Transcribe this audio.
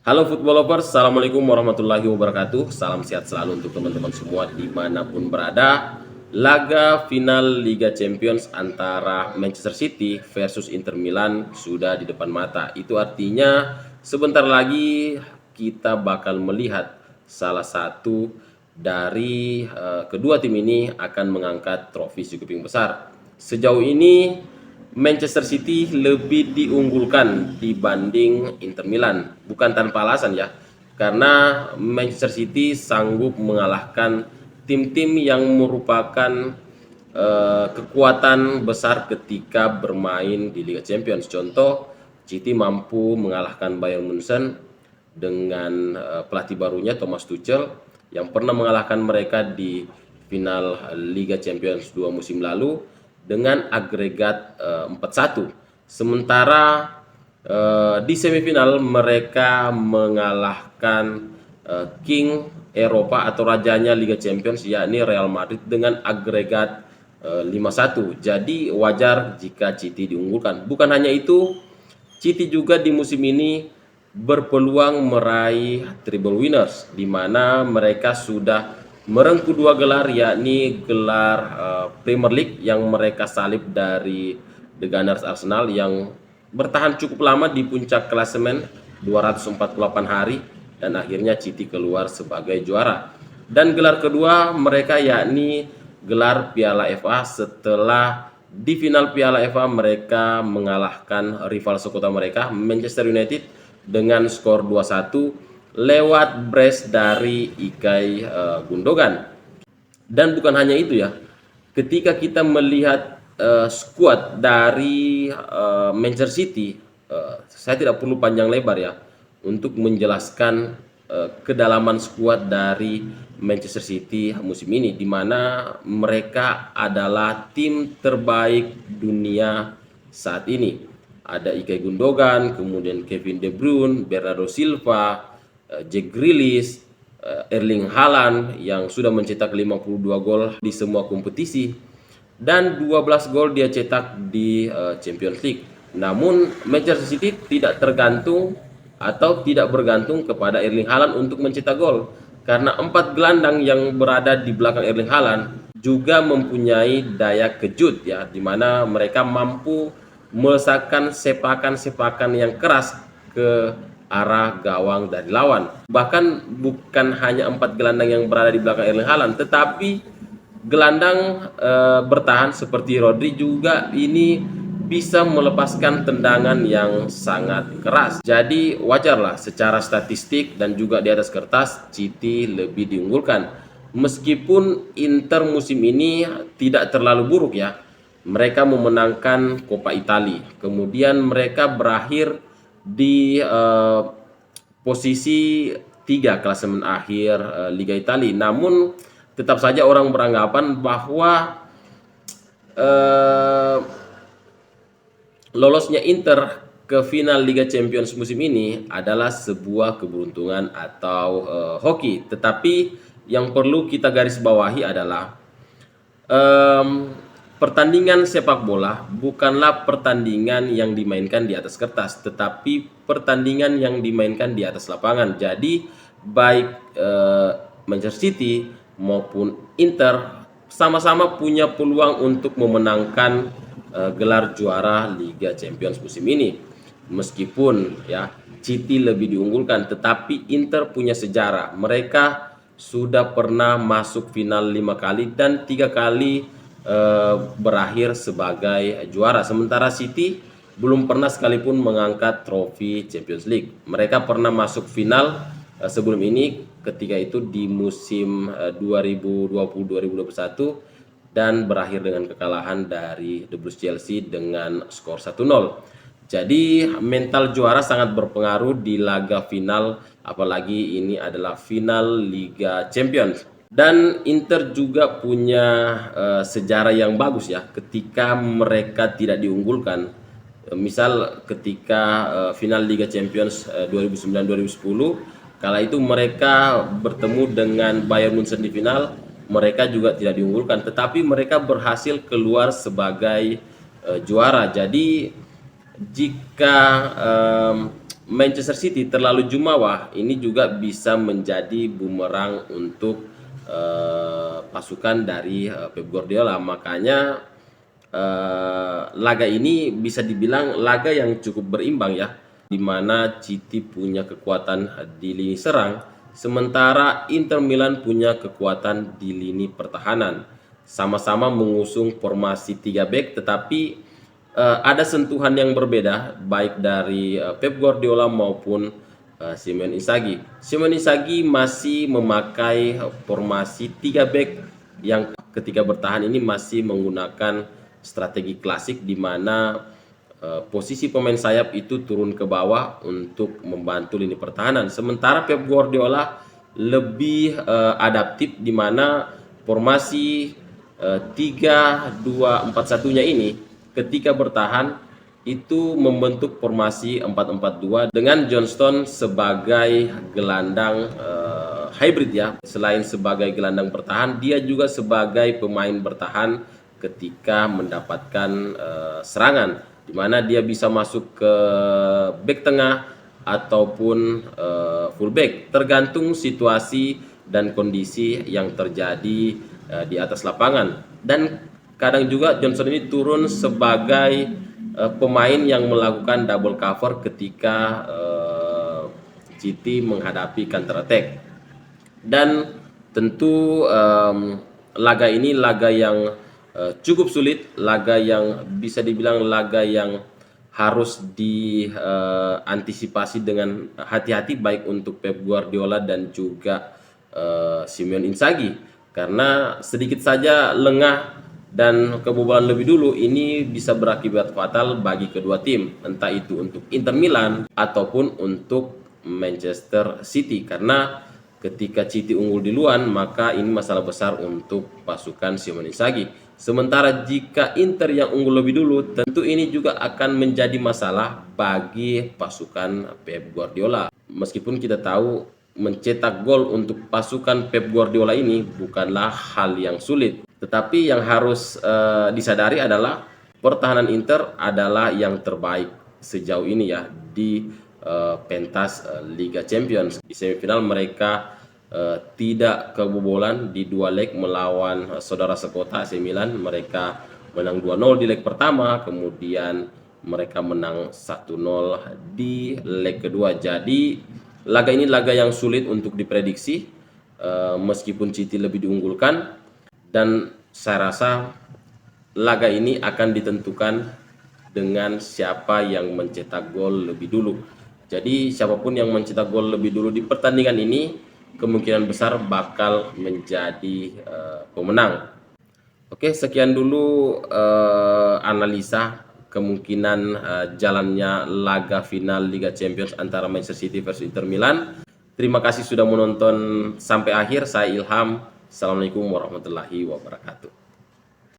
Halo football lovers, Assalamualaikum warahmatullahi wabarakatuh. Salam sehat selalu untuk teman-teman semua dimanapun berada. Laga final Liga Champions antara Manchester City versus Inter Milan sudah di depan mata. Itu artinya sebentar lagi kita bakal melihat salah satu dari kedua tim ini akan mengangkat trofi cukup yang besar. Sejauh ini Manchester City lebih diunggulkan dibanding Inter Milan, bukan tanpa alasan ya, karena Manchester City sanggup mengalahkan tim-tim yang merupakan kekuatan besar ketika bermain di Liga Champions. Contoh, City mampu mengalahkan Bayern Munchen dengan pelatih barunya Thomas Tuchel yang pernah mengalahkan mereka di final Liga Champions 2 musim lalu dengan agregat 4-1. Sementara di semifinal mereka mengalahkan King Eropa atau rajanya Liga Champions yakni Real Madrid dengan agregat 5-1. Jadi wajar jika City diunggulkan. Bukan hanya itu, City juga di musim ini berpeluang meraih treble winners di mana mereka sudah merengkuh dua gelar yakni gelar Premier League yang mereka salib dari The Gunners Arsenal yang bertahan cukup lama di puncak klasemen 248 hari dan akhirnya City keluar sebagai juara. Dan gelar kedua mereka yakni gelar Piala FA setelah di final Piala FA mereka mengalahkan rival sekota mereka Manchester United dengan skor 2-1 lewat brace dari Ilkay Gundogan. Dan bukan hanya itu ya, ketika kita melihat skuad dari Manchester City, saya tidak perlu panjang lebar ya untuk menjelaskan kedalaman skuad dari Manchester City musim ini, di mana mereka adalah tim terbaik dunia saat ini. Ada Ilkay Gundogan, kemudian Kevin De Bruyne, Bernardo Silva, Jack Grealish, Erling Haaland yang sudah mencetak 52 gol di semua kompetisi dan 12 gol dia cetak di Champions League. Namun Manchester City tidak tergantung atau tidak bergantung kepada Erling Haaland untuk mencetak gol karena 4 gelandang yang berada di belakang Erling Haaland juga mempunyai daya kejut ya, di mana mereka mampu melesakkan sepakan-sepakan yang keras ke arah gawang dari lawan. Bahkan bukan hanya 4 gelandang yang berada di belakang Erling Haaland, tetapi gelandang bertahan seperti Rodri juga ini bisa melepaskan tendangan yang sangat keras. Jadi wajarlah secara statistik dan juga di atas kertas City lebih diunggulkan. Meskipun Inter musim ini tidak terlalu buruk ya. Mereka memenangkan Coppa Italia. Kemudian mereka berakhir di posisi 3 klasemen akhir Liga Italia. Namun tetap saja orang beranggapan bahwa lolosnya Inter ke final Liga Champions musim ini adalah sebuah keberuntungan atau hoki. Tetapi yang perlu kita garis bawahi adalah pertandingan sepak bola bukanlah pertandingan yang dimainkan di atas kertas, tetapi pertandingan yang dimainkan di atas lapangan. Jadi baik Manchester City maupun Inter sama-sama punya peluang untuk memenangkan gelar juara Liga Champions musim ini. Meskipun ya City lebih diunggulkan, tetapi Inter punya sejarah. Mereka sudah pernah masuk final 5 kali dan 3 kali berakhir sebagai juara. Sementara City belum pernah sekalipun mengangkat trofi Champions League. Mereka pernah masuk final sebelum ini ketika itu di musim 2020-2021 dan berakhir dengan kekalahan dari The Blues Chelsea dengan skor 1-0. Jadi mental juara sangat berpengaruh di laga final, apalagi ini adalah final Liga Champions. Dan Inter juga punya sejarah yang bagus ya ketika mereka tidak diunggulkan. Misal ketika final Liga Champions 2009-2010, kala itu mereka bertemu dengan Bayern Munchen di final, mereka juga tidak diunggulkan, tetapi mereka berhasil keluar sebagai juara. Jadi jika Manchester City terlalu jumawa, ini juga bisa menjadi bumerang untuk pasukan dari Pep Guardiola. Makanya laga ini bisa dibilang laga yang cukup berimbang ya, di mana City punya kekuatan di lini serang, sementara Inter Milan punya kekuatan di lini pertahanan. Sama-sama mengusung formasi 3 back, tetapi ada sentuhan yang berbeda baik dari Pep Guardiola maupun Simone Inzaghi. Simone Inzaghi masih memakai formasi 3 back yang ketika bertahan ini masih menggunakan strategi klasik, di mana posisi pemain sayap itu turun ke bawah untuk membantu lini pertahanan. Sementara Pep Guardiola lebih adaptif, di mana formasi 3-2-4-1-nya ini ketika bertahan itu membentuk formasi 4-4-2 dengan Johnston sebagai gelandang hybrid ya. Selain sebagai gelandang bertahan, dia juga sebagai pemain bertahan ketika mendapatkan serangan, di mana dia bisa masuk ke back tengah ataupun fullback, tergantung situasi dan kondisi yang terjadi di atas lapangan. Dan kadang juga Johnson ini turun sebagai pemain yang melakukan double cover ketika City menghadapi counter attack. Dan tentu laga ini laga yang cukup sulit, laga yang bisa dibilang laga yang harus diantisipasi dengan hati-hati baik untuk Pep Guardiola dan juga Simone Inzaghi, karena sedikit saja lengah dan kebobolan lebih dulu ini bisa berakibat fatal bagi kedua tim, entah itu untuk Inter Milan ataupun untuk Manchester City, karena ketika City unggul duluan maka ini masalah besar untuk pasukan Simone Inzaghi. Sementara jika Inter yang unggul lebih dulu, tentu ini juga akan menjadi masalah bagi pasukan Pep Guardiola. Meskipun kita tahu mencetak gol untuk pasukan Pep Guardiola ini bukanlah hal yang sulit, tetapi yang harus disadari adalah pertahanan Inter adalah yang terbaik sejauh ini ya di pentas Liga Champions. Di semifinal mereka tidak kebobolan di 2 leg melawan saudara sekota AC Milan. Mereka menang 2-0 di leg pertama, kemudian mereka menang 1-0 di leg kedua. Jadi laga ini laga yang sulit untuk diprediksi, meskipun City lebih diunggulkan, dan saya rasa laga ini akan ditentukan dengan siapa yang mencetak gol lebih dulu. Jadi siapapun yang mencetak gol lebih dulu di pertandingan ini kemungkinan besar bakal menjadi pemenang. Oke, sekian dulu analisa kemungkinan jalannya laga final Liga Champions antara Manchester City versus Inter Milan. Terima kasih sudah menonton sampai akhir. Saya Ilham. Assalamualaikum warahmatullahi wabarakatuh.